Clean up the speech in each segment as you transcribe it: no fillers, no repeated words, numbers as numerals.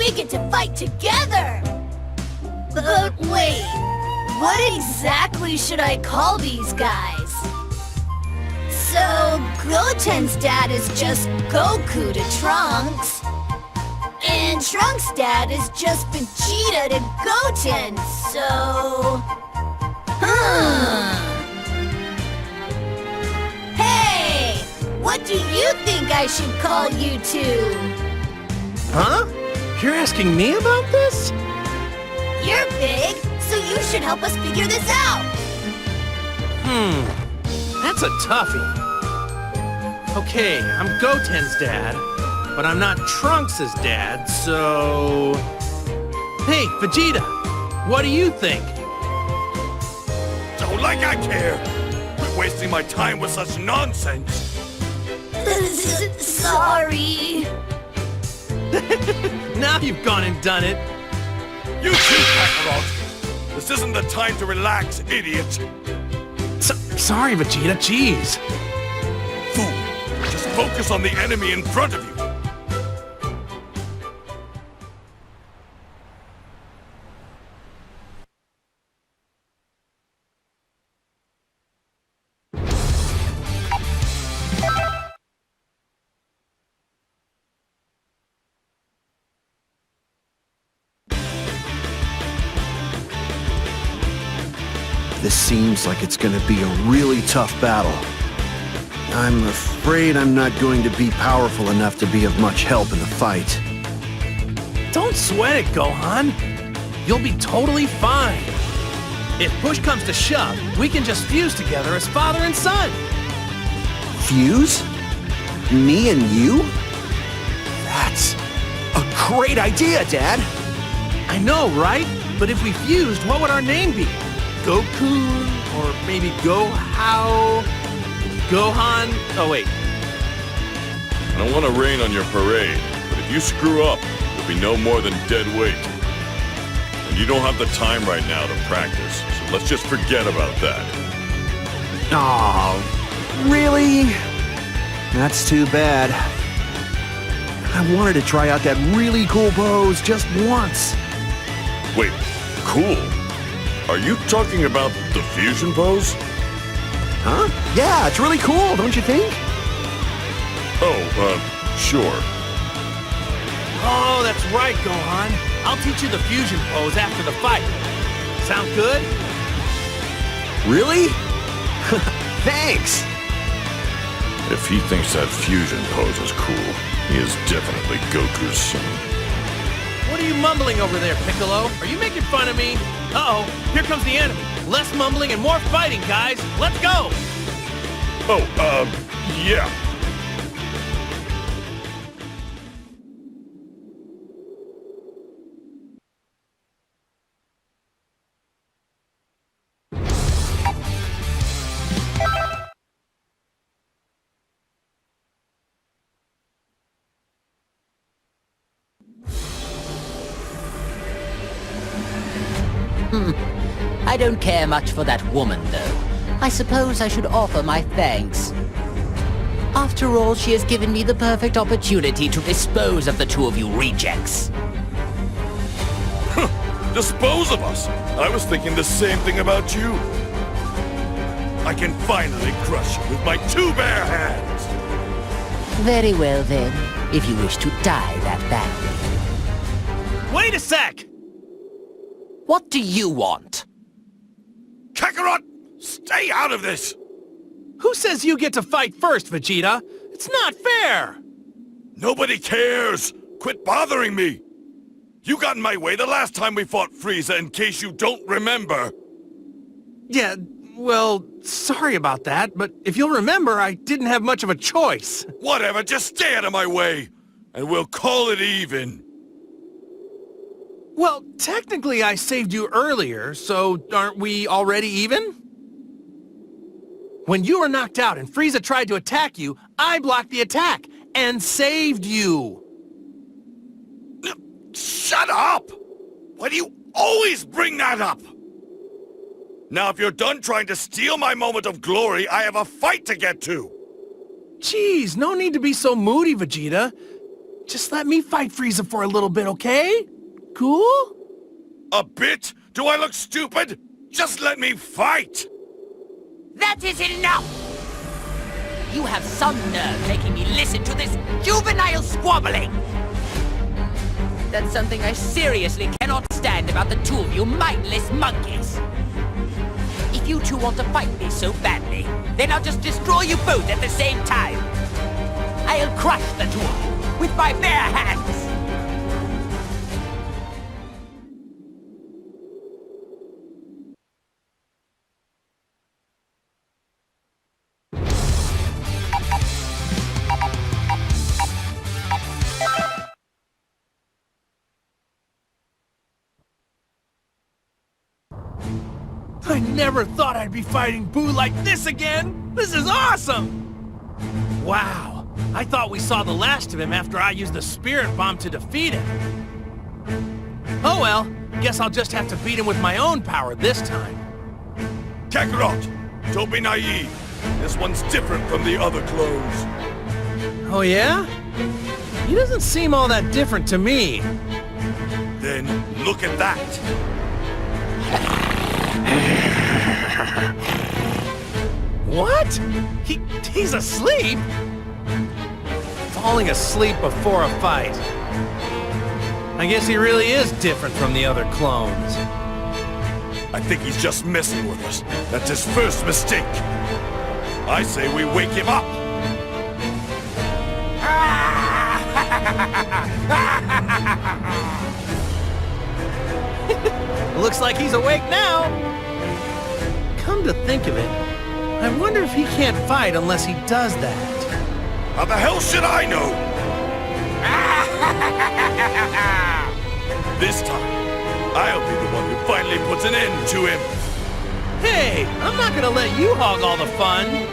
we get to fight together! But wait, what exactly should I call these guys? So, Goten's dad is just Goku to Trunks. And Trunks' dad is just Vegeta to Goten, so... Hey! What do you think I should call you two? Huh? You're asking me about this? You're big, so you should help us figure this out. That's a toughie. Okay, I'm Goten's dad, but I'm not Trunks' dad, so... Hey, Vegeta, what do you think? Don't like I care. Quit wasting my time with such nonsense. Sorry. Now you've gone and done it. You too, Kakarot. This isn't the time to relax, idiot. Sorry, Vegeta, jeez. Fool, just focus on the enemy in front of you. This seems like it's gonna be a really tough battle. I'm afraid I'm not going to be powerful enough to be of much help in the fight. Don't sweat it, Gohan. You'll be totally fine. If push comes to shove, we can just fuse together as father and son. Fuse? Me and you? That's a great idea, Dad! I know, right? But if we fused, what would our name be? Goku? Or maybe Go-How? Gohan? Oh, wait. I don't want to rain on your parade, but if you screw up, you'll be no more than dead weight. And you don't have the time right now to practice, so let's just forget about that. Aw, really? That's too bad. I wanted to try out that really cool pose just once. Wait, cool? Are you talking about the fusion pose? Huh? Yeah, it's really cool, don't you think? Oh, sure. Oh, that's right, Gohan. I'll teach you the fusion pose after the fight. Sound good? Really? Thanks! If he thinks that fusion pose is cool, he is definitely Goku's son. What are you mumbling over there, Piccolo? Are you making fun of me? Uh-oh, here comes the enemy. Less mumbling and more fighting, guys. Let's go! Oh, yeah. I don't care much for that woman, though. I suppose I should offer my thanks. After all, she has given me the perfect opportunity to dispose of the two of you rejects. Dispose of us! I was thinking the same thing about you. I can finally crush you with my two bare hands! Very well, then, if you wish to die that badly. Wait a sec! What do you want? Kakarot! Stay out of this! Who says you get to fight first, Vegeta? It's not fair! Nobody cares! Quit bothering me! You got in my way the last time we fought Frieza, in case you don't remember! Yeah, well, sorry about that, but if you'll remember, I didn't have much of a choice. Whatever, just stay out of my way! And we'll call it even! Well, technically I saved you earlier, so aren't we already even? When you were knocked out and Frieza tried to attack you, I blocked the attack and saved you. Shut up! Why do you always bring that up? Now, if you're done trying to steal my moment of glory, I have a fight to get to! Jeez, no need to be so moody, Vegeta. Just let me fight Frieza for a little bit, okay? Cool? A bit? Do I look stupid? Just let me fight! That is enough! You have some nerve making me listen to this juvenile squabbling! That's something I seriously cannot stand about the two of you mindless monkeys. If you two want to fight me so badly, then I'll just destroy you both at the same time. I'll crush the two of you with my bare hands! I never thought I'd be fighting Buu like this again! This is awesome! Wow, I thought we saw the last of him after I used the spirit bomb to defeat him. Oh well, guess I'll just have to beat him with my own power this time. Kakarot, don't be naive. This one's different from the other clones. Oh yeah? He doesn't seem all that different to me. Then look at that. What? He's asleep? Falling asleep before a fight. I guess he really is different from the other clones. I think he's just messing with us. That's his first mistake. I say we wake him up. Looks like he's awake now. Come to think of it, I wonder if he can't fight unless he does that. How the hell should I know? This time, I'll be the one who finally puts an end to him. Hey, I'm not gonna let you hog all the fun.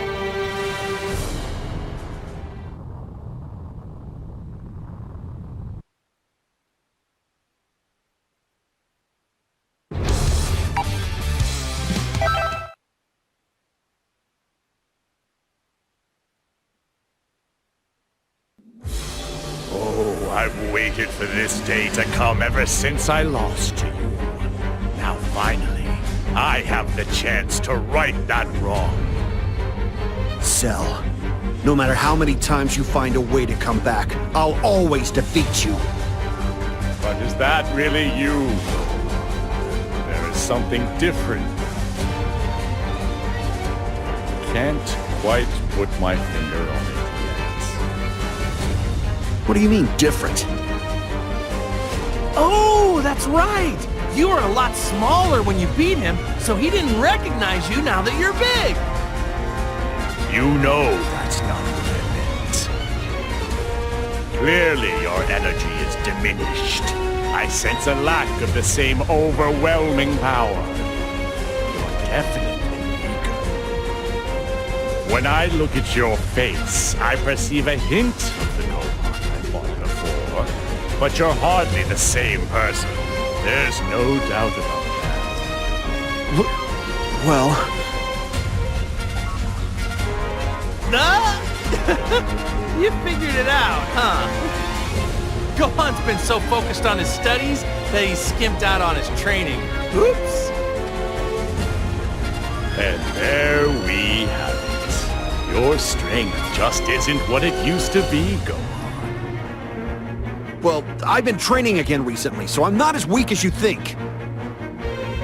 Oh, I've waited for this day to come ever since I lost to you. Now finally, I have the chance to right that wrong. Cell, no matter how many times you find a way to come back, I'll always defeat you. But is that really you? There is something different. Can't quite put my finger on it yet. What do you mean, different? Oh, that's right! You were a lot smaller when you beat him, so he didn't recognize you now that you're big! You know that's not what I meant. Clearly your energy is diminished. I sense a lack of the same overwhelming power. You're definitely weaker. When I look at your face, I perceive a hint of the Gohan I fought before. But you're hardly the same person. There's no doubt about that. Well, You figured it out, huh? Gohan's been so focused on his studies that he's skimped out on his training. Oops! And there we have it. Your strength just isn't what it used to be, Gohan. well, I've been training again recently, so I'm not as weak as you think.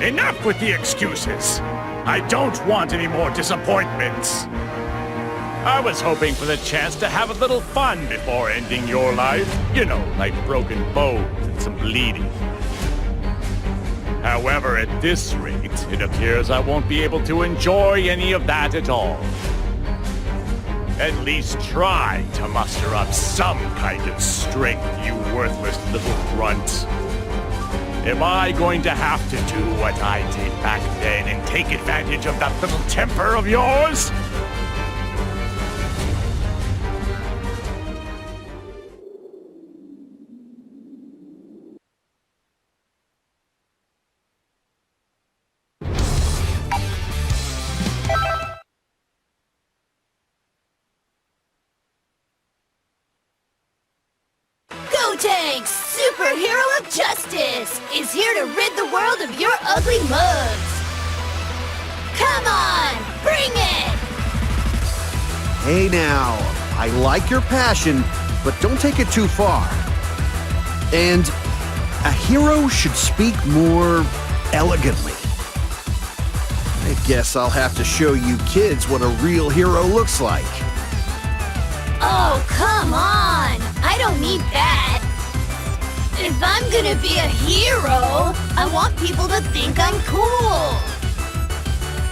Enough with the excuses. I don't want any more disappointments. I was hoping for the chance to have a little fun before ending your life. You know, like broken bones and some bleeding. However, at this rate, it appears I won't be able to enjoy any of that at all. At least try to muster up some kind of strength, you worthless little runt. Am I going to have to do what I did back then and take advantage of that little temper of yours? Justice is here to rid the world of your ugly mugs. Come on, bring it! Hey now, I like your passion, but don't take it too far. And a hero should speak more elegantly. I guess I'll have to show you kids what a real hero looks like. Oh, come on! I don't need that. If I'm gonna be a hero, I want people to think I'm cool.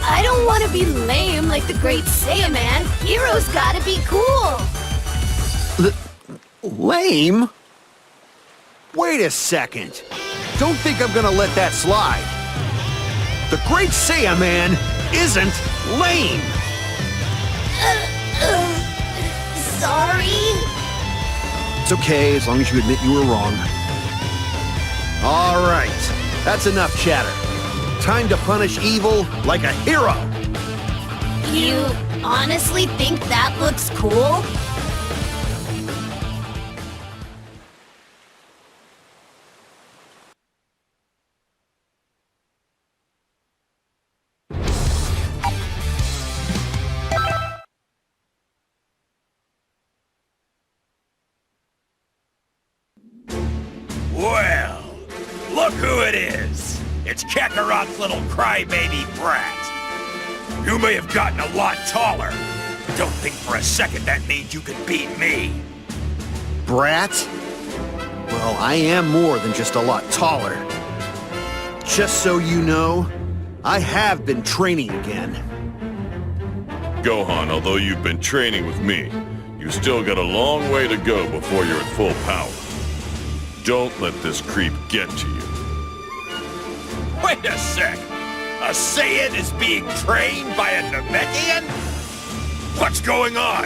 I don't want to be lame like the great Saiyaman. Heroes gotta be cool. Lame? Wait a second. Don't think I'm gonna let that slide. The great Saiyaman isn't lame. Sorry? It's okay, as long as you admit you were wrong. All right, that's enough chatter. Time to punish evil like a hero. You honestly think that looks cool? Well, look who it is. It's Kakarot's little crybaby brat. You may have gotten a lot taller. Don't think for a second that means you can beat me. Brat? Well, I am more than just a lot taller. Just so you know, I have been training again. Gohan, although you've been training with me, you still got a long way to go before you're at full power. Don't let this creep get to you. Wait a sec. A Saiyan is being trained by a Namekian? What's going on?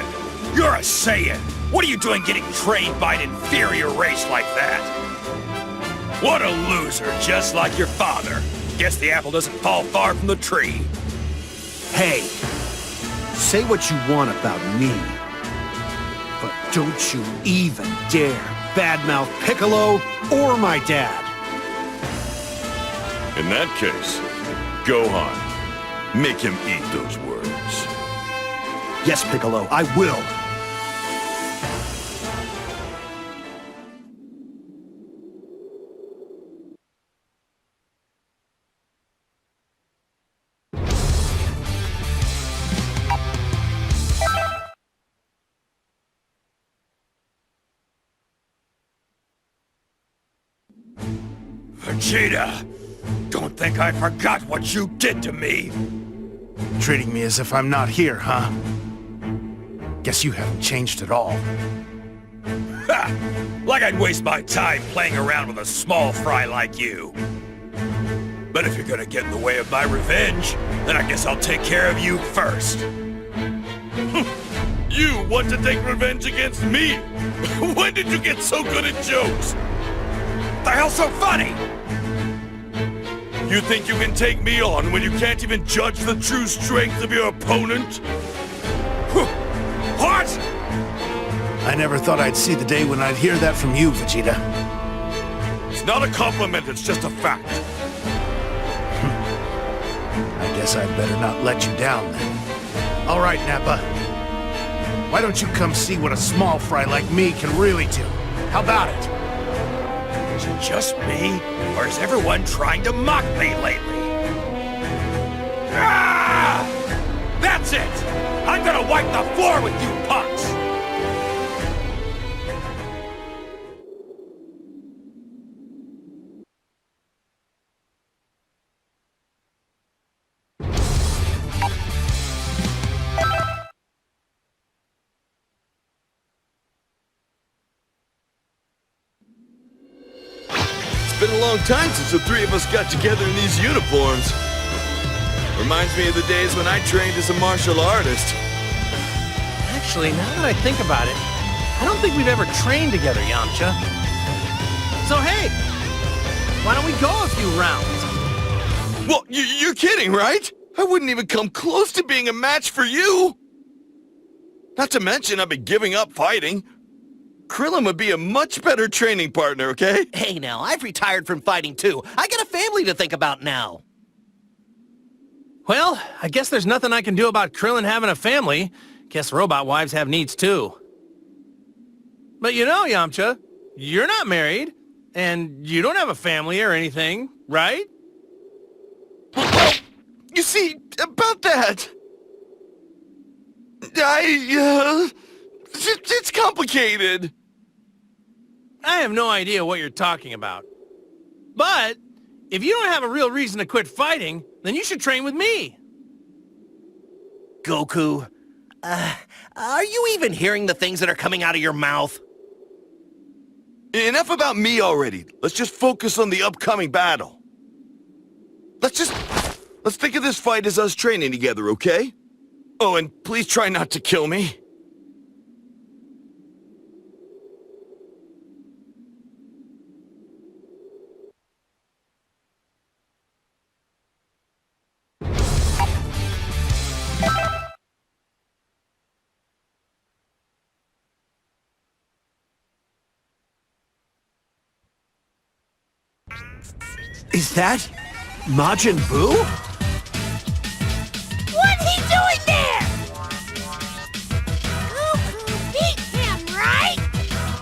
You're a Saiyan. What are you doing getting trained by an inferior race like that? What a loser, just like your father. Guess the apple doesn't fall far from the tree. Hey, say what you want about me, but don't you even dare badmouth Piccolo or my dad. In that case, Gohan, make him eat those words. Yes, Piccolo, I will. Vegeta, don't think I forgot what you did to me. Treating me as if I'm not here, huh? Guess you haven't changed at all. Ha! Like I'd waste my time playing around with a small fry like you. But if you're gonna get in the way of my revenge, then I guess I'll take care of you first. You want to take revenge against me? When did you get so good at jokes? The hell's so funny? You think you can take me on when you can't even judge the true strength of your opponent? What? I never thought I'd see the day when I'd hear that from you, Vegeta. It's not a compliment, it's just a fact. I guess I'd better not let you down then. All right, Nappa. Why don't you come see what a small fry like me can really do? How about it? Is it just me, or is everyone trying to mock me lately? Ah! That's it! I'm gonna wipe the floor with you punks! It's been a long time since the three of us got together in these uniforms. Reminds me of the days when I trained as a martial artist. Actually, now that I think about it, I don't think we've ever trained together, Yamcha. So hey, why don't we go a few rounds? Well, you're kidding, right? I wouldn't even come close to being a match for you. Not to mention, I've been giving up fighting. Krillin would be a much better training partner, okay? Hey now, I've retired from fighting too. I got a family to think about now. Well, I guess there's nothing I can do about Krillin having a family. Guess robot wives have needs too. But you know, Yamcha, you're not married, and you don't have a family or anything, right? Well, you see, about that... It's complicated. I have no idea what you're talking about. But, if you don't have a real reason to quit fighting, then you should train with me. Goku, are you even hearing the things that are coming out of your mouth? Enough about me already. Let's just focus on the upcoming battle. Let's think of this fight as us training together, okay? Oh, and please try not to kill me. Is that Majin Buu? What's he doing there? Goku beat him, right?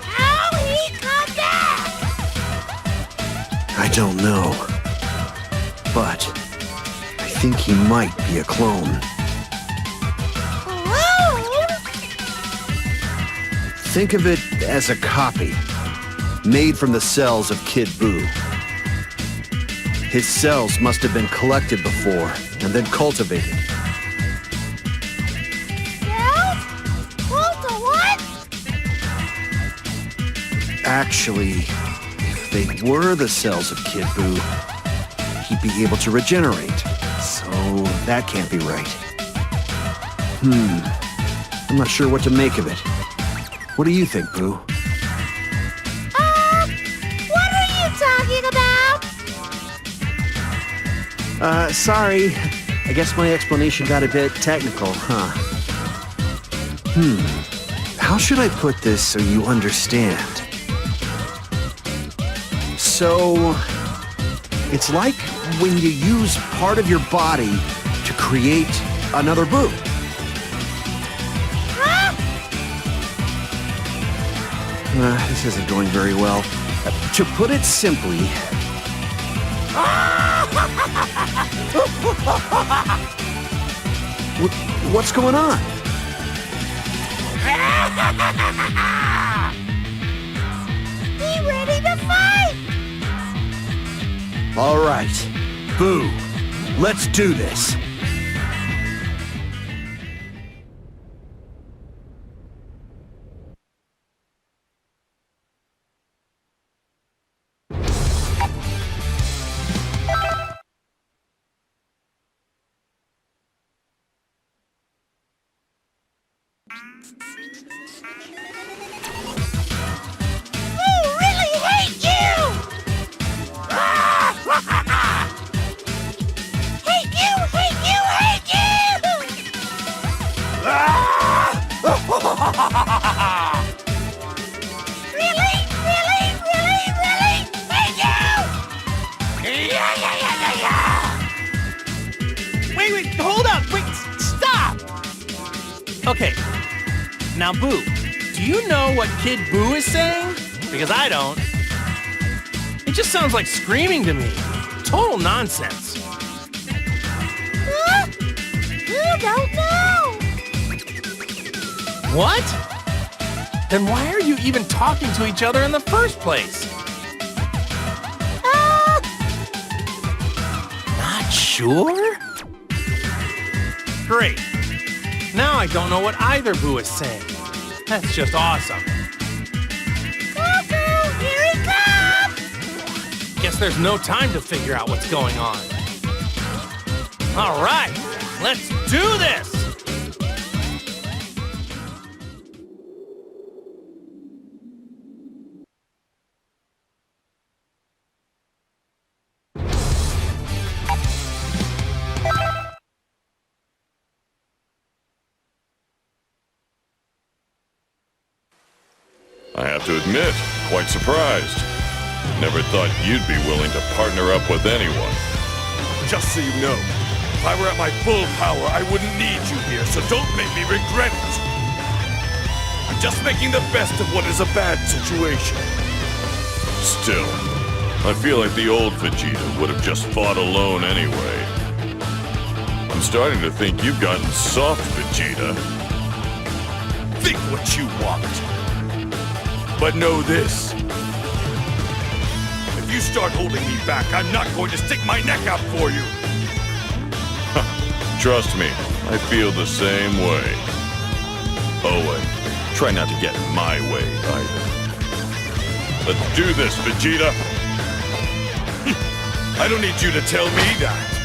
How'd he come back? I don't know. But I think he might be a clone. Clone? Think of it as a copy, made from the cells of Kid Buu. His cells must have been collected before, and then cultivated. Cells? Clone to what? Actually, if they were the cells of Kid Buu, he'd be able to regenerate. So that can't be right. I'm not sure what to make of it. What do you think, Buu? What are you talking about? Sorry. I guess my explanation got a bit technical, huh? How should I put this so you understand? So, it's like when you use part of your body to create another Buu. Huh? This isn't going very well. To put it simply... What's going on? Be ready to fight! All right, Buu, let's do this. They really hate you! Hate you, hate you, hate you! Really, really, really, really hate you! Wait, hold up! Wait, stop! Okay, now Buu, do you know what Kid Buu is saying? Because I don't. It just sounds like screaming to me. Total nonsense. Huh? You don't know! What? Then why are you even talking to each other in the first place? Not sure? Great. Now I don't know what either Buu is saying. That's just awesome. Goku, here he comes! Guess there's no time to figure out what's going on. All right, let's do this! I have to admit, quite surprised. Never thought you'd be willing to partner up with anyone. Just so you know, if I were at my full power, I wouldn't need you here, so don't make me regret it. I'm just making the best of what is a bad situation. Still, I feel like the old Vegeta would have just fought alone anyway. I'm starting to think you've gotten soft, Vegeta. Think what you want. But know this. If you start holding me back, I'm not going to stick my neck out for you. Trust me, I feel the same way. Oh, and try not to get in my way, either. Let's do this, Vegeta! I don't need you to tell me that.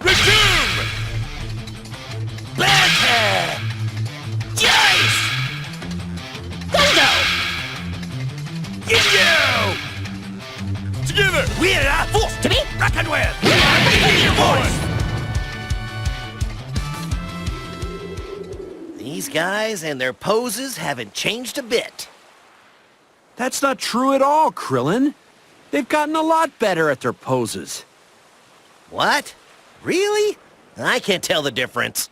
Resume! Banter! Jace! Thundo! Ginyu! Together, We are a force to be reckoned with! we are the Ginyu Force! These guys and their poses haven't changed a bit. That's not true at all, Krillin. They've gotten a lot better at their poses. What? Really? I can't tell the difference.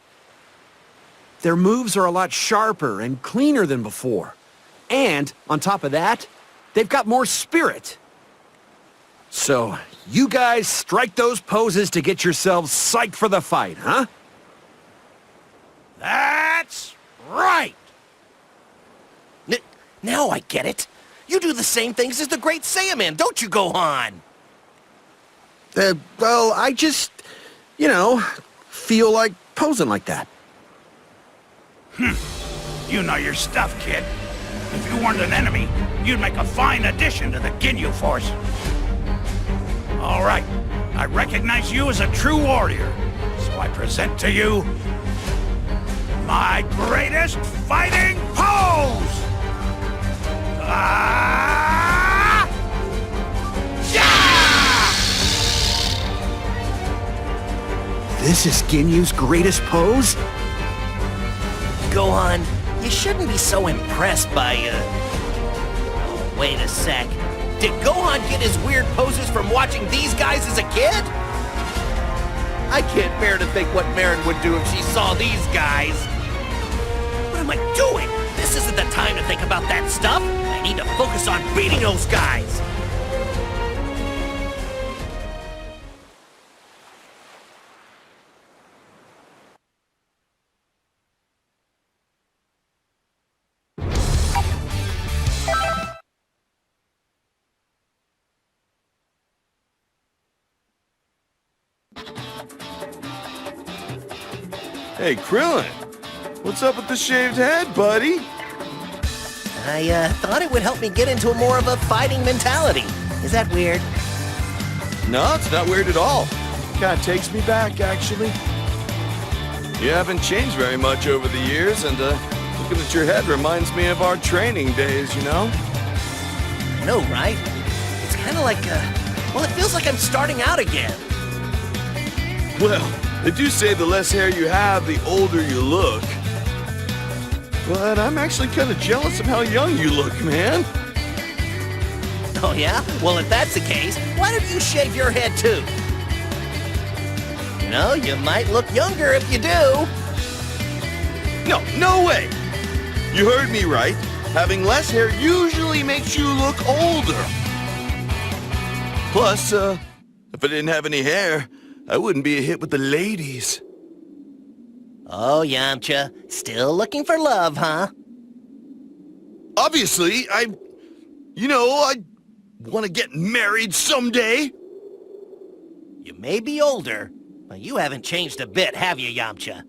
Their moves are a lot sharper and cleaner than before. And, on top of that, they've got more spirit. So, you guys strike those poses to get yourselves psyched for the fight, huh? That's right! Now I get it. You do the same things as the Great Saiyaman, don't you, Gohan? Well, I just, feel like posing like that. You know your stuff, kid. If you weren't an enemy, you'd make a fine addition to the Ginyu Force. All right, I recognize you as a true warrior, so I present to you my greatest fighting pose! Ah! Yeah! This is Ginyu's greatest pose? Gohan, you shouldn't be so impressed by, Oh, wait a sec. Did Gohan get his weird poses from watching these guys as a kid? I can't bear to think what Marin would do if she saw these guys. What am I doing? This isn't the time to think about that stuff. I need to focus on beating those guys. Hey, Krillin! What's up with the shaved head, buddy? I thought it would help me get into more of a fighting mentality. Is that weird? No, it's not weird at all. Kinda takes me back, actually. You haven't changed very much over the years, and looking at your head reminds me of our training days, you know? I know, right? It's kind of like, well, it feels like I'm starting out again. Well, they do say the less hair you have, the older you look. But I'm actually kind of jealous of how young you look, man. Oh, yeah? Well, if that's the case, why don't you shave your head, too? You know, you might look younger if you do. No way! You heard me right. Having less hair usually makes you look older. Plus, if I didn't have any hair, I wouldn't be a hit with the ladies. Oh, Yamcha, still looking for love, huh? Obviously, I want to get married someday. You may be older, but you haven't changed a bit, have you, Yamcha?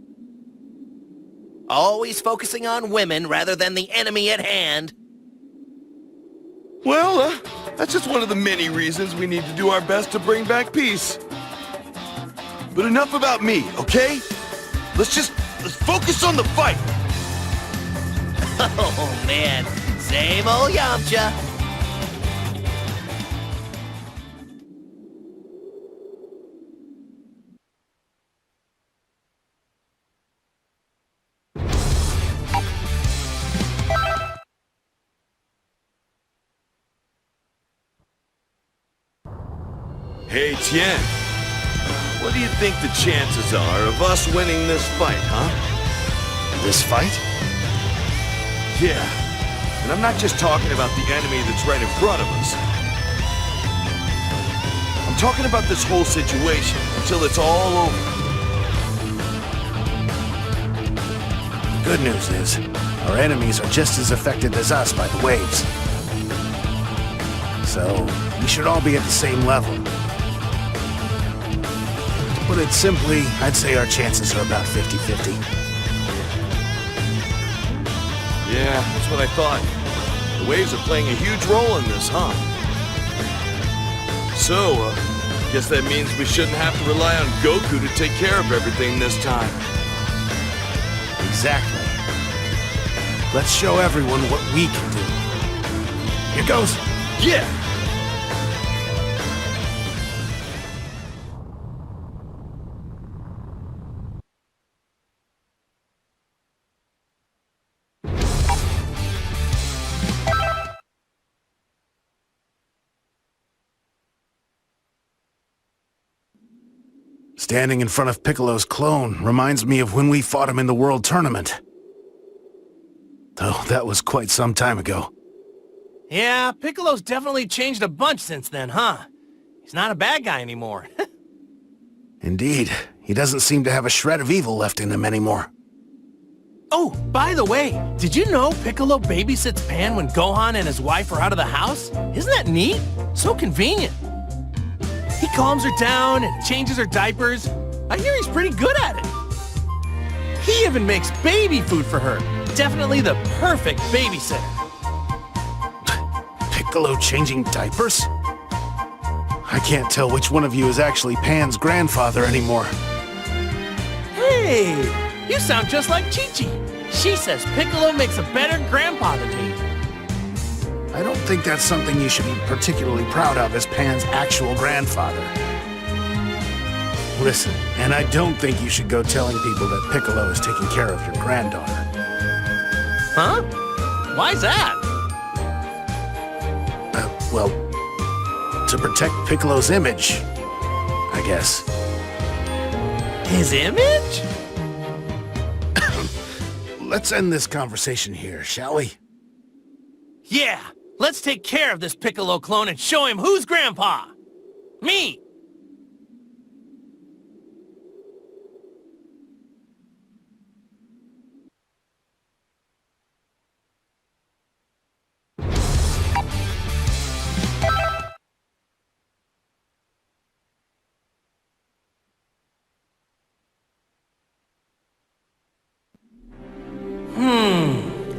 Always focusing on women rather than the enemy at hand. Well, that's just one of the many reasons we need to do our best to bring back peace. But enough about me, okay? Let's just Let's focus on the fight! Oh, man. Same old Yamcha. Hey, Tien. What do you think the chances are of us winning this fight, huh? This fight? Yeah. And I'm not just talking about the enemy that's right in front of us. I'm talking about this whole situation until it's all over. The good news is, our enemies are just as affected as us by the waves. So, we should all be at the same level. To put it simply, I'd say our chances are about 50-50. Yeah, that's what I thought. The waves are playing a huge role in this, huh? So, guess that means we shouldn't have to rely on Goku to take care of everything this time. Exactly. Let's show everyone what we can do. Here goes. Yeah! Standing in front of Piccolo's clone reminds me of when we fought him in the World Tournament. Though that was quite some time ago. Yeah, Piccolo's definitely changed a bunch since then, huh? He's not a bad guy anymore. Indeed, he doesn't seem to have a shred of evil left in him anymore. Oh, by the way, did you know Piccolo babysits Pan when Gohan and his wife are out of the house? Isn't that neat? So convenient. He calms her down and changes her diapers. I hear he's pretty good at it. He even makes baby food for her. Definitely the perfect babysitter. Piccolo changing diapers? I can't tell which one of you is actually Pan's grandfather anymore. Hey, you sound just like Chi-Chi. She says Piccolo makes a better grandpa than me. I don't think that's something you should be particularly proud of as Pan's actual grandfather. Listen, and I don't think you should go telling people that Piccolo is taking care of your granddaughter. Huh? Why's that? Well, to protect Piccolo's image, I guess. His image? Let's end this conversation here, shall we? Yeah, let's take care of this Piccolo clone and show him who's grandpa. Me!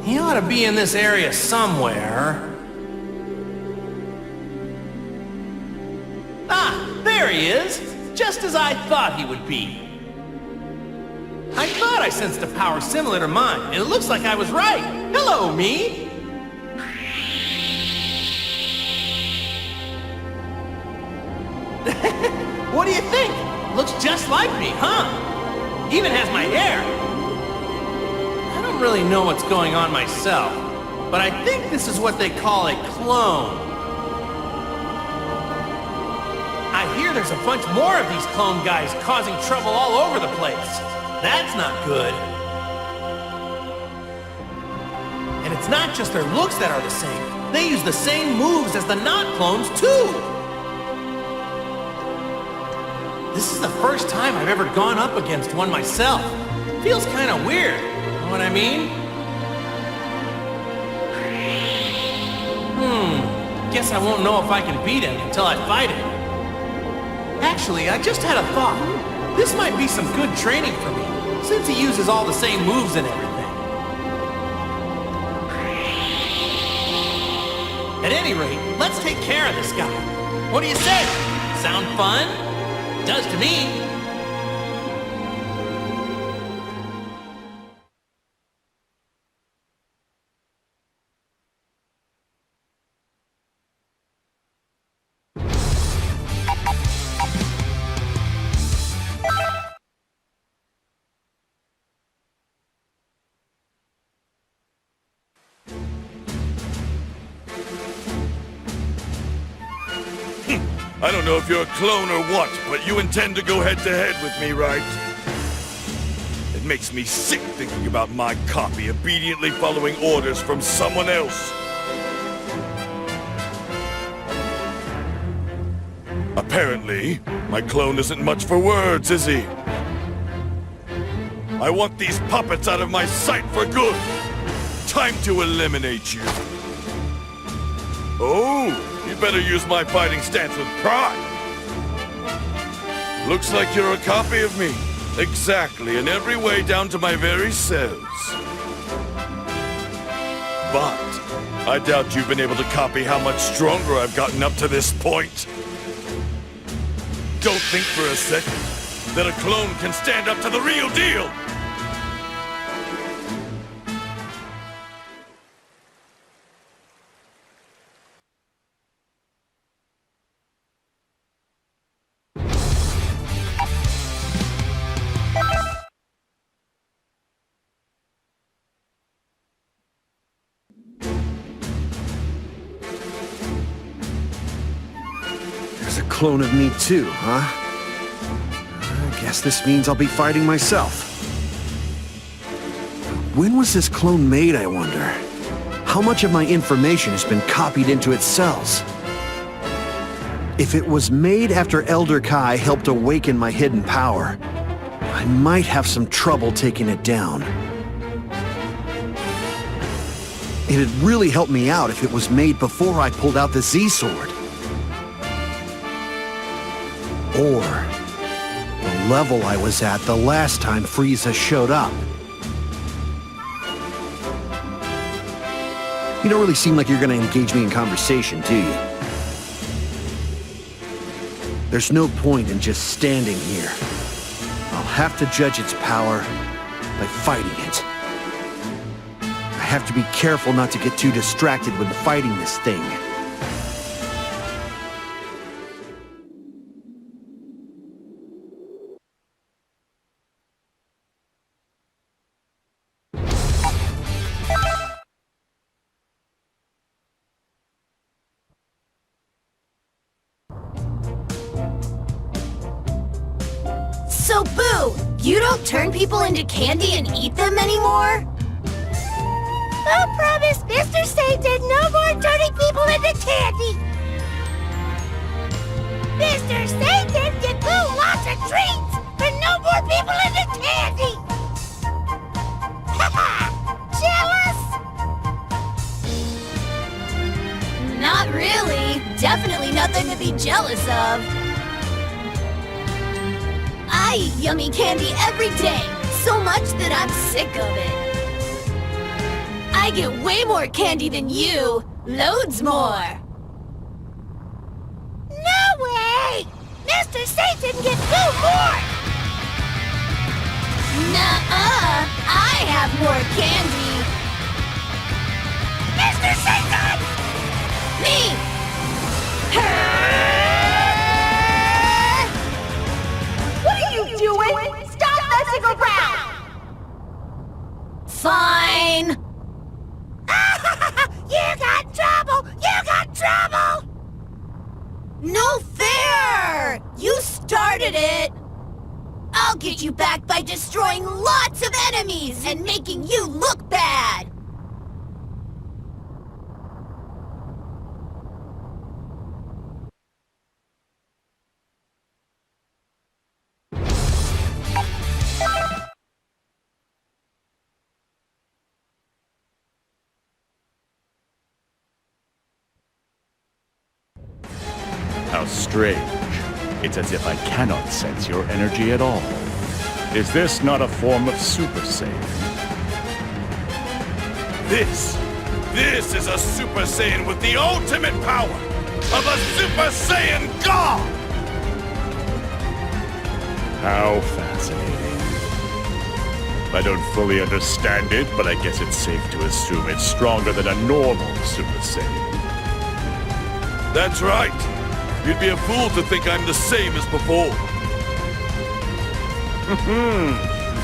He ought to be in this area somewhere. Ah, there he is! Just as I thought he would be. I thought I sensed a power similar to mine, and it looks like I was right. Hello, me! What do you think? Looks just like me, huh? Even has my hair. I don't really know what's going on myself, but I think this is what they call a clone. I hear there's a bunch more of these clone guys causing trouble all over the place. That's not good. And it's not just their looks that are the same. They use the same moves as the not clones, too! This is the first time I've ever gone up against one myself. Feels kind of weird, know what I mean? Guess I won't know if I can beat him until I fight him. Actually, I just had a thought. This might be some good training for me, since he uses all the same moves and everything. At any rate, let's take care of this guy. What do you say? Sound fun? Does to me. I don't know if you're a clone or what, but you intend to go head-to-head with me, right? It makes me sick thinking about my copy obediently following orders from someone else. Apparently, my clone isn't much for words, is he? I want these puppets out of my sight for good. Time to eliminate you. Oh, you better use my fighting stance with pride. Looks like you're a copy of me. Exactly, in every way down to my very cells. But I doubt you've been able to copy how much stronger I've gotten up to this point. Don't think for a second that a clone can stand up to the real deal! There's a clone of me too, huh? I guess this means I'll be fighting myself. When was this clone made, I wonder? How much of my information has been copied into its cells? If it was made after Elder Kai helped awaken my hidden power, I might have some trouble taking it down. It'd really help me out if it was made before I pulled out the Z-Sword. Or the level I was at the last time Frieza showed up. You don't really seem like you're gonna engage me in conversation, do you? There's no point in just standing here. I'll have to judge its power by fighting it. I have to be careful not to get too distracted when fighting this thing. So, Boo, you don't turn people into candy and eat them anymore? I promise Mr. Satan no more turning people into candy! Mr. Satan give Boo lots of treats, but no more people into candy! Haha! Jealous? Not really. Definitely nothing to be jealous of. I eat yummy candy every day, so much that I'm sick of it. I get way more candy than you, loads more. No way! Mr. Satan gets Boo more! Nuh-uh, I have more candy. Mr. Satan! Me! Doing? Stop messing around! Fine! You got trouble! You got trouble! No fair! You started it! I'll get you back by destroying lots of enemies and making you look bad! How strange. It's as if I cannot sense your energy at all. Is this not a form of Super Saiyan? This is a Super Saiyan with the ultimate power of a Super Saiyan God! How fascinating. I don't fully understand it, but I guess it's safe to assume it's stronger than a normal Super Saiyan. That's right. You'd be a fool to think I'm the same as before.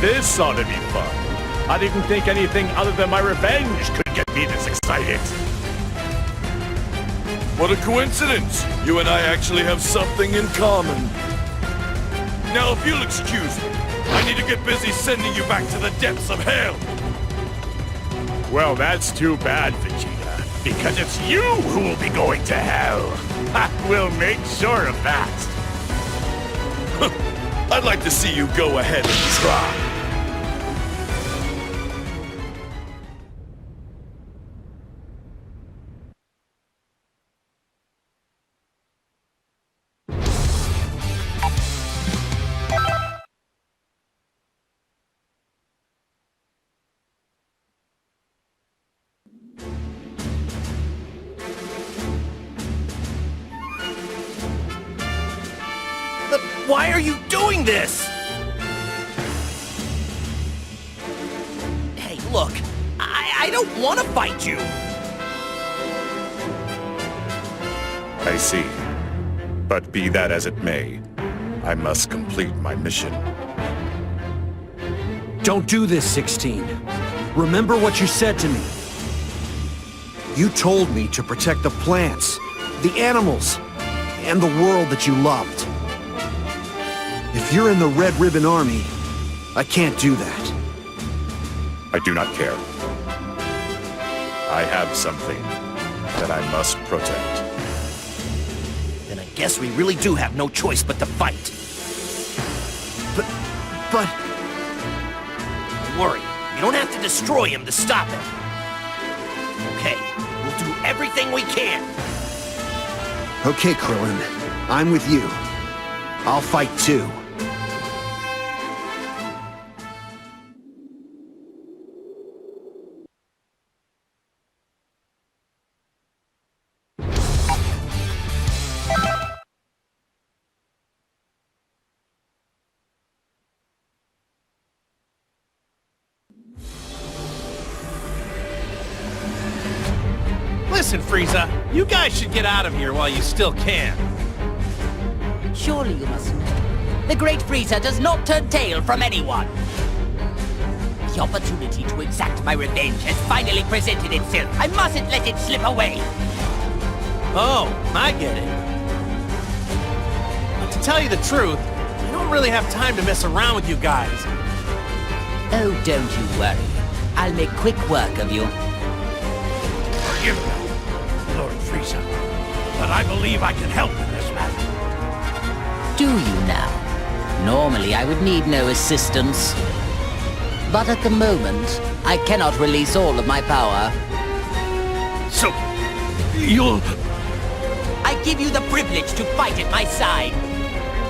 This ought to be fun. I didn't think anything other than my revenge could get me this excited. What a coincidence! You and I actually have something in common. Now, if you'll excuse me, I need to get busy sending you back to the depths of hell. Well, that's too bad, Vegeta, because it's you who will be going to hell. We'll make sure of that. I'd like to see you go ahead and try. Why are you doing this? Hey, look, I don't want to fight you. I see. But be that as it may, I must complete my mission. Don't do this, 16. Remember what you said to me. You told me to protect the plants, the animals, and the world that you loved. If you're in the Red Ribbon Army, I can't do that. I do not care. I have something that I must protect. Then I guess we really do have no choice but to fight. But... Don't worry, you don't have to destroy him to stop him. Okay, we'll do everything we can. Okay, Krillin. I'm with you. I'll fight too. Listen, Frieza, you guys should get out of here while you still can. Surely you must know. The great Frieza does not turn tail from anyone. The opportunity to exact my revenge has finally presented itself. I mustn't let it slip away. Oh, I get it. But to tell you the truth, I don't really have time to mess around with you guys. Oh, don't you worry. I'll make quick work of you. Forgive me, Lord Frieza, but I believe I can help in this matter. Do you now? Normally I would need no assistance. But at the moment, I cannot release all of my power. So, you'll... I give you the privilege to fight at my side.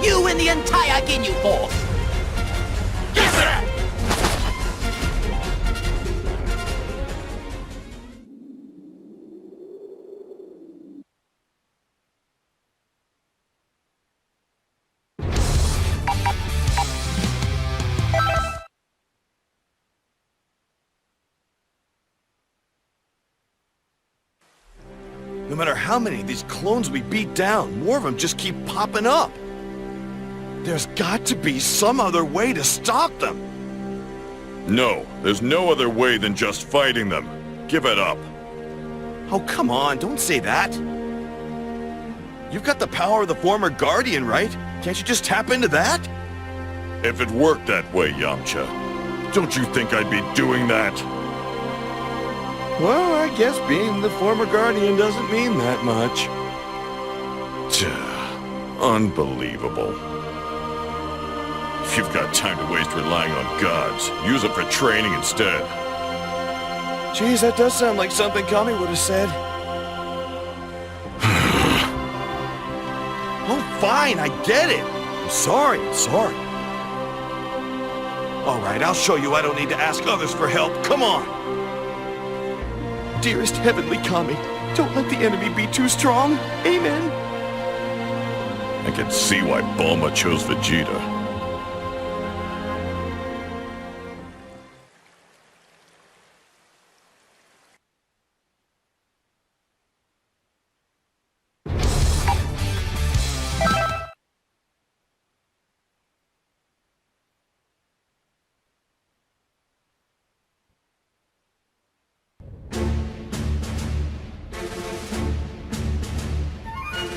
You and the entire Ginyu force. Yes, sir! No matter how many of these clones we beat down, more of them just keep popping up. There's got to be some other way to stop them. No, there's no other way than just fighting them. Give it up. Oh, come on, don't say that. You've got the power of the former Guardian, right? Can't you just tap into that? If it worked that way, Yamcha, don't you think I'd be doing that? Well, I guess being the former Guardian doesn't mean that much. Unbelievable. If you've got time to waste relying on gods, use it for training instead. Geez, that does sound like something Kami would have said. Oh, fine, I get it. I'm sorry. All right, I'll show you I don't need to ask others for help. Come on. Dearest Heavenly Kami, don't let the enemy be too strong. Amen. I can see why Bulma chose Vegeta.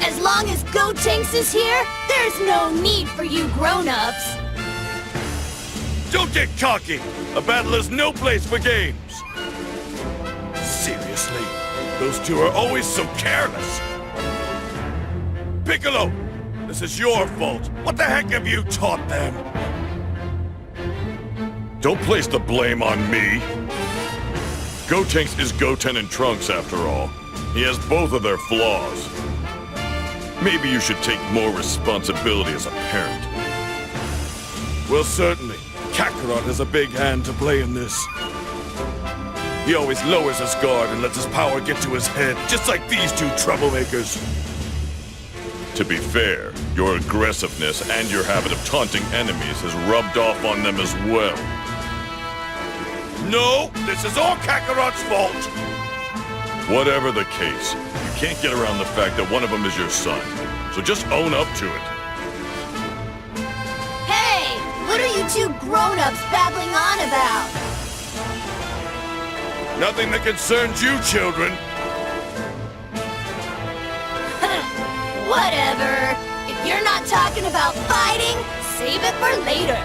As long as Gotenks is here, there's no need for you grown-ups. Don't get cocky! A battle is no place for games! Seriously? Those two are always so careless! Piccolo! This is your fault! What the heck have you taught them? Don't place the blame on me. Gotenks is Goten and Trunks, after all. He has both of their flaws. Maybe you should take more responsibility as a parent. Well, certainly. Kakarot has a big hand to play in this. He always lowers his guard and lets his power get to his head, just like these two troublemakers. To be fair, your aggressiveness and your habit of taunting enemies has rubbed off on them as well. No, this is all Kakarot's fault! Whatever the case, you can't get around the fact that one of them is your son. So just own up to it. Hey! What are you two grown-ups babbling on about? Nothing that concerns you, children. Whatever. If you're not talking about fighting, save it for later.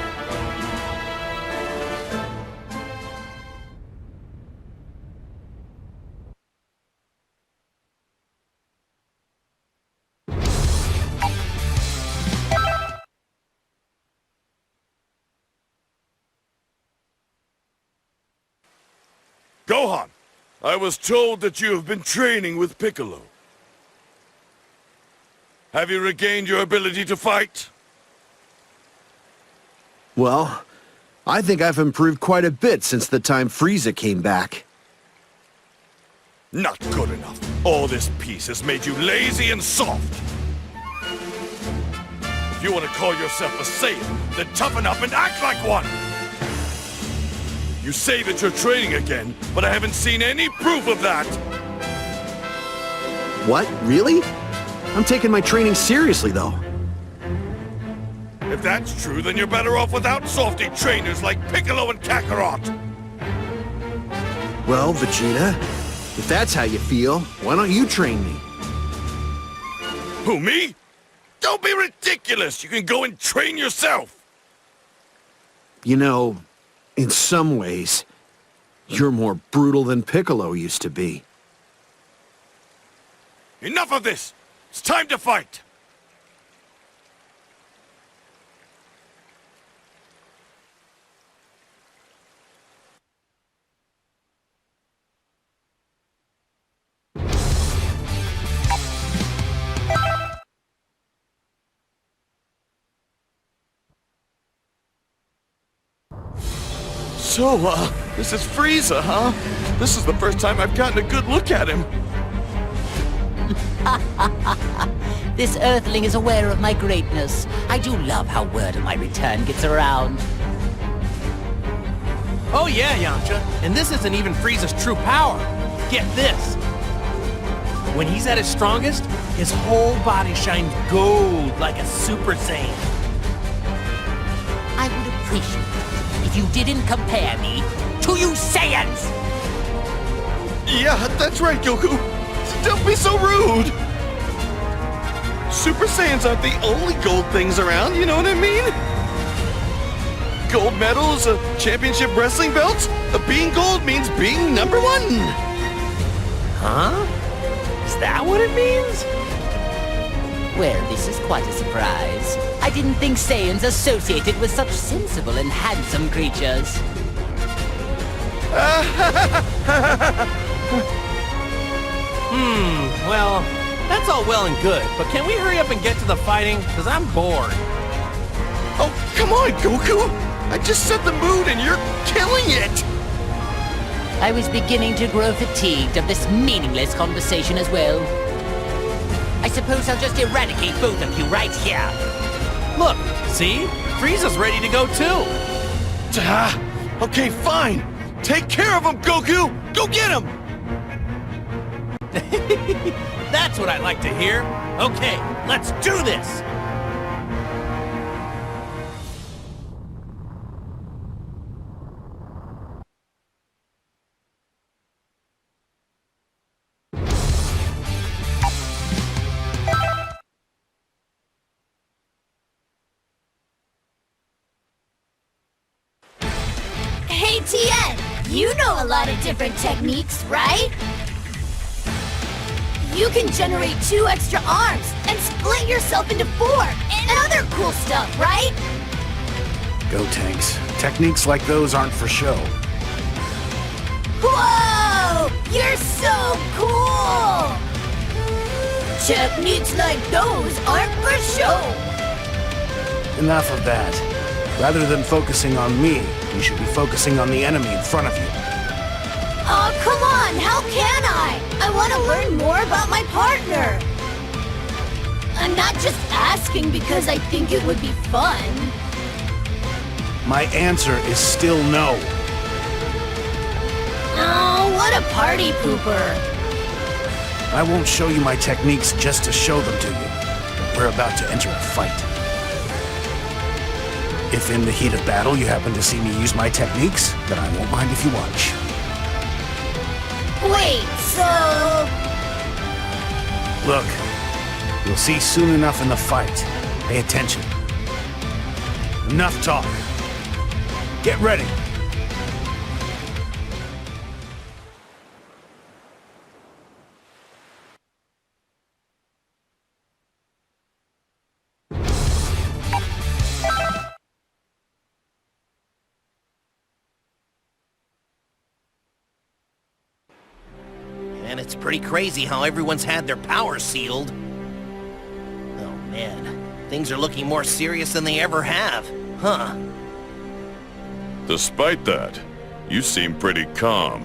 Gohan, I was told that you have been training with Piccolo. Have you regained your ability to fight? Well, I think I've improved quite a bit since the time Frieza came back. Not good enough. All this peace has made you lazy and soft. If you want to call yourself a Saiyan, then toughen up and act like one! You say that you're training again, but I haven't seen any proof of that! What? Really? I'm taking my training seriously, though. If that's true, then you're better off without softy trainers like Piccolo and Kakarot! Well, Vegeta, if that's how you feel, why don't you train me? Who, me? Don't be ridiculous! You can go and train yourself! You know, in some ways, you're more brutal than Piccolo used to be. Enough of this! It's time to fight! So, this is Frieza, huh? This is the first time I've gotten a good look at him. This Earthling is aware of my greatness. I do love how word of my return gets around. Oh yeah, Yamcha. And this isn't even Frieza's true power. Get this. When he's at his strongest, his whole body shines gold like a Super Saiyan. I would appreciate it if you didn't compare me to you Saiyans! Yeah, that's right, Goku. Don't be so rude. Super Saiyans aren't the only gold things around, you know what I mean? Gold medals, championship wrestling belts. Being gold means being #1. Huh? Is that what it means? Well, this is quite a surprise. I didn't think Saiyans associated with such sensible and handsome creatures. Well, that's all well and good, but can we hurry up and get to the fighting? Because I'm bored. Oh, come on, Goku! I just set the mood and you're killing it! I was beginning to grow fatigued of this meaningless conversation as well. I suppose I'll just eradicate both of you right here. Look, see? Frieza's ready to go too. Okay, fine. Take care of him, Goku! Go get him! That's what I like to hear. Okay, let's do this. You know a lot of different techniques, right? You can generate 2 extra arms and split yourself into 4 and other cool stuff, right? Gotenks, techniques like those aren't for show. Whoa! You're so cool! Techniques like those aren't for show. Enough of that. Rather than focusing on me, you should be focusing on the enemy in front of you. Oh, come on! How can I? I want to learn more about my partner. I'm not just asking because I think it would be fun. My answer is still no. Oh, what a party pooper. I won't show you my techniques just to show them to you. We're about to enter a fight. If in the heat of battle you happen to see me use my techniques, then I won't mind if you watch. Wait, so... Look, you'll see soon enough in the fight. Pay attention. Enough talk. Get ready. And it's pretty crazy how everyone's had their power sealed. Oh man, things are looking more serious than they ever have, huh? Despite that, you seem pretty calm.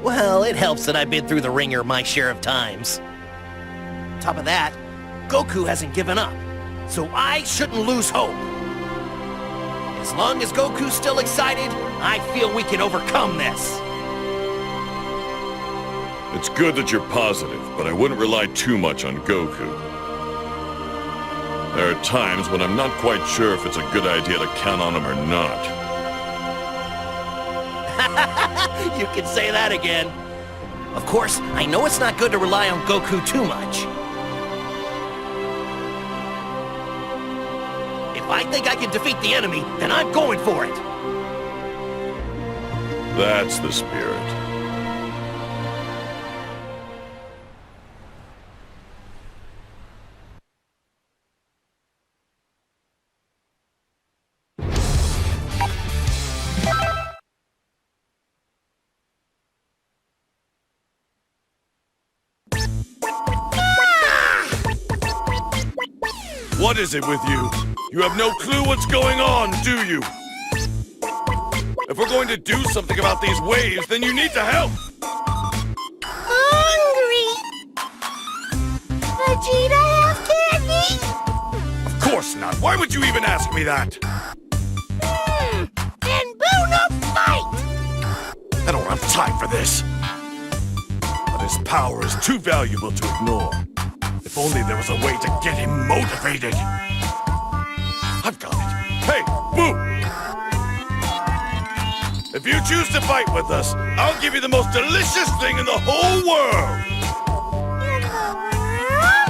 Well, it helps that I've been through the ringer my share of times. Top of that, Goku hasn't given up, so I shouldn't lose hope. As long as Goku's still excited, I feel we can overcome this. It's good that you're positive, but I wouldn't rely too much on Goku. There are times when I'm not quite sure if it's a good idea to count on him or not. You can say that again. Of course, I know it's not good to rely on Goku too much. If I think I can defeat the enemy, then I'm going for it. That's the spirit. What is it with you? You have no clue what's going on, do you? If we're going to do something about these waves, then you need to help! Hungry! Vegeta have candy? Of course not! Why would you even ask me that? Then Buu no fight! I don't have time for this. But his power is too valuable to ignore. If only there was a way to get him motivated. I've got it. Hey, Buu! If you choose to fight with us, I'll give you the most delicious thing in the whole world! In the world?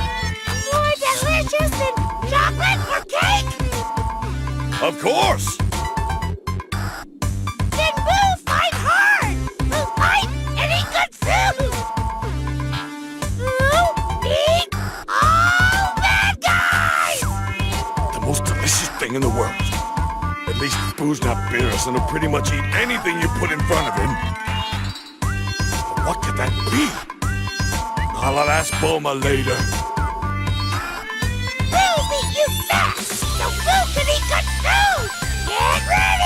More delicious than chocolate or cake? Of course! Then Buu fight hard! Buu fight and eat good food! Buu eat all bad guys! The most delicious thing in the world. At least Buu's not bitter, and he'll pretty much eat anything you put in front of him. But what could that be? I'll ask Bulma later. Buu beat you fast, so Buu can eat good food! Get ready!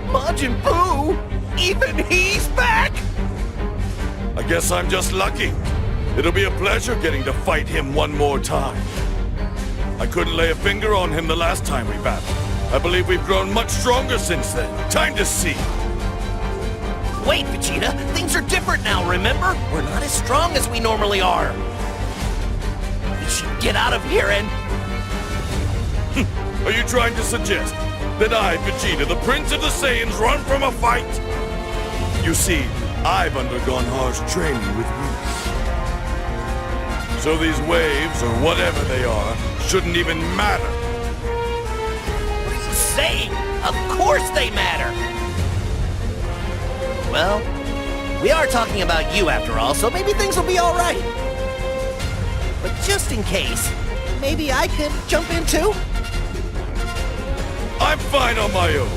Majin Buu? Even he's back? I guess I'm just lucky. It'll be a pleasure getting to fight him one more time. I couldn't lay a finger on him the last time we battled. I believe we've grown much stronger since then. Time to see. Wait, Vegeta, things are different now, remember? We're not as strong as we normally are. We should get out of here and... Are you trying to suggest that I, Vegeta, the Prince of the Saiyans, run from a fight? You see, I've undergone harsh training with Whis. So these waves, or whatever they are, shouldn't even matter. What are you saying? Of course they matter! Well, we are talking about you after all, so maybe things will be alright. But just in case, maybe I could jump in too? I'm fine on my own.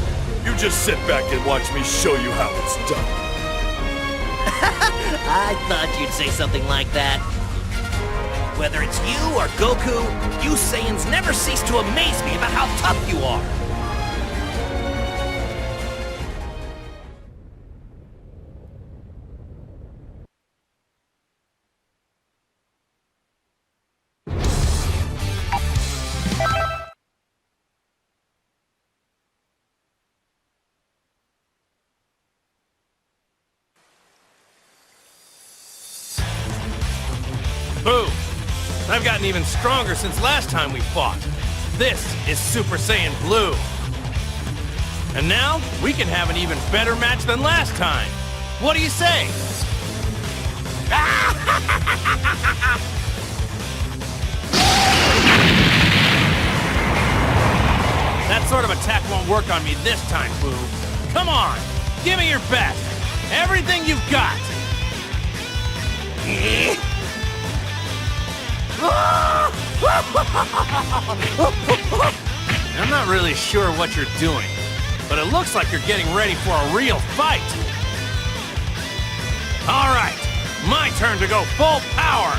You just sit back and watch me show you how it's done. I thought you'd say something like that. Whether it's you or Goku, you Saiyans never cease to amaze me about how tough you are. Boo! I've gotten even stronger since last time we fought. This is Super Saiyan Blue. And now, we can have an even better match than last time. What do you say? That sort of attack won't work on me this time, Boo. Come on, give me your best. Everything you've got. I'm not really sure what you're doing, but it looks like you're getting ready for a real fight. All right, my turn to go full power.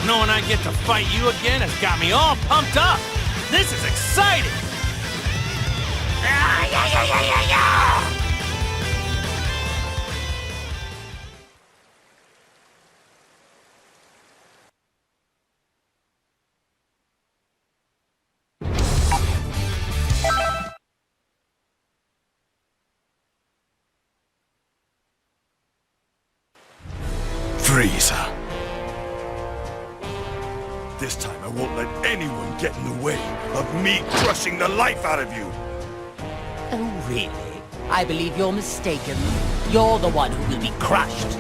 Knowing I get to fight you again has got me all pumped up. This is exciting. Frieza. This time I won't let anyone get in the way of me crushing the life out of you. Oh, really? I believe you're mistaken. You're the one who will be crushed.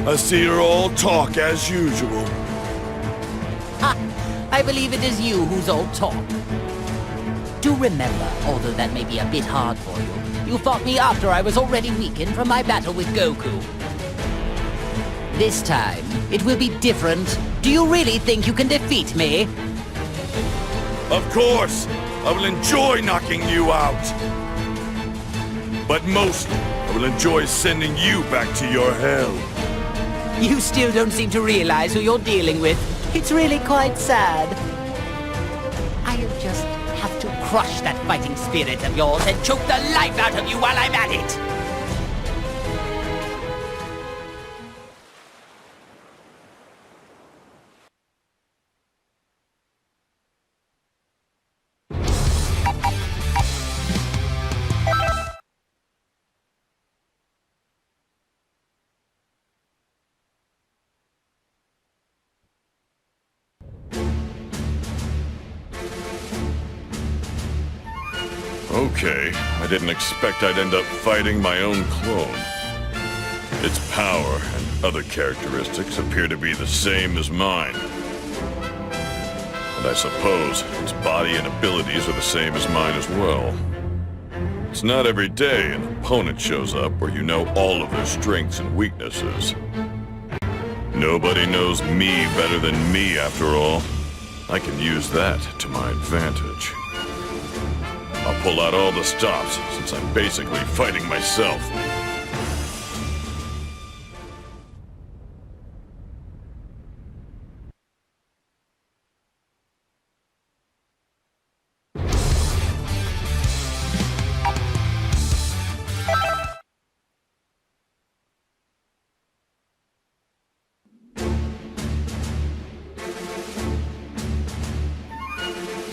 I see you're all talk as usual. Ha! I believe it is you who's all talk. Do remember, although that may be a bit hard for you, you fought me after I was already weakened from my battle with Goku. This time, it will be different. Do you really think you can defeat me? Of course! I will enjoy knocking you out! But mostly, I will enjoy sending you back to your hell. You still don't seem to realize who you're dealing with. It's really quite sad. I'll just have to crush that fighting spirit of yours and choke the life out of you while I'm at it. Okay, I didn't expect I'd end up fighting my own clone. Its power and other characteristics appear to be the same as mine. And I suppose its body and abilities are the same as mine as well. It's not every day an opponent shows up where you know all of their strengths and weaknesses. Nobody knows me better than me, after all. I can use that to my advantage. I'll pull out all the stops, since I'm basically fighting myself.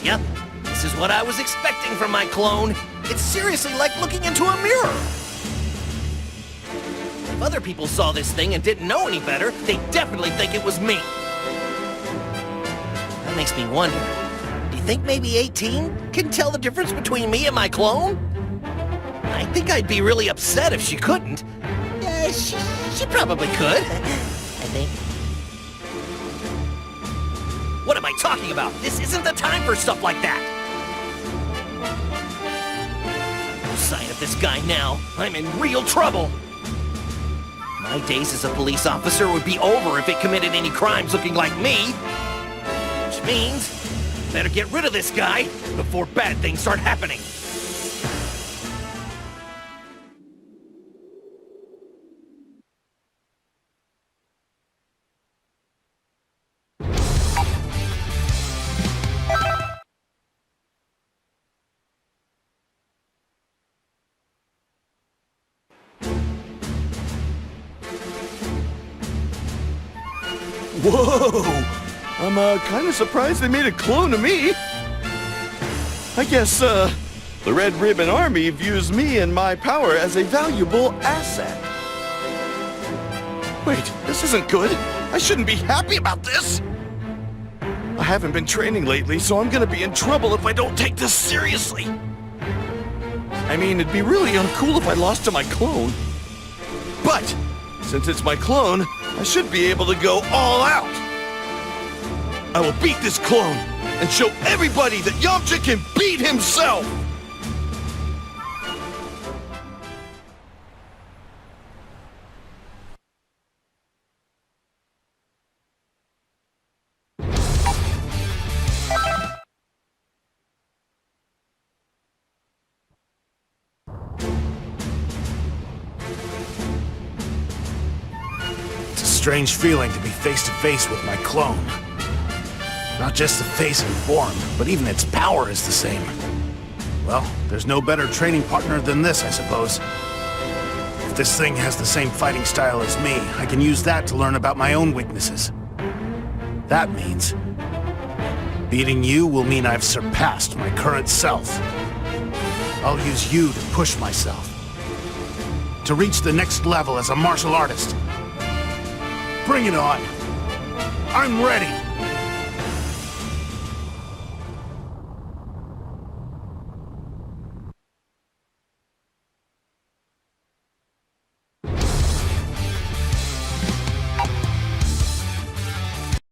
Yep, this is what I was expecting from my clone. It's seriously like looking into a mirror. If other people saw this thing and didn't know any better, they'd definitely think it was me. That makes me wonder, do you think maybe 18 can tell the difference between me and my clone? I think I'd be really upset if she couldn't. She probably could, I think. What am I talking about? This isn't the time for stuff like that. No sign of this guy now. I'm in real trouble. My days as a police officer would be over if it committed any crimes looking like me. Which means, better get rid of this guy before bad things start happening. Whoa! I'm kind of surprised they made a clone of me. I guess, the Red Ribbon Army views me and my power as a valuable asset. Wait, this isn't good. I shouldn't be happy about this. I haven't been training lately, so I'm gonna be in trouble if I don't take this seriously. I mean, it'd be really uncool if I lost to my clone. But, since it's my clone, I should be able to go all out. I will beat this clone and show everybody that Yamcha can beat himself! It's a strange feeling to be face to face with my clone. Not just the face and form, but even its power is the same. Well, there's no better training partner than this, I suppose. If this thing has the same fighting style as me, I can use that to learn about my own weaknesses. That means beating you will mean I've surpassed my current self. I'll use you to push myself, to reach the next level as a martial artist. Bring it on! I'm ready!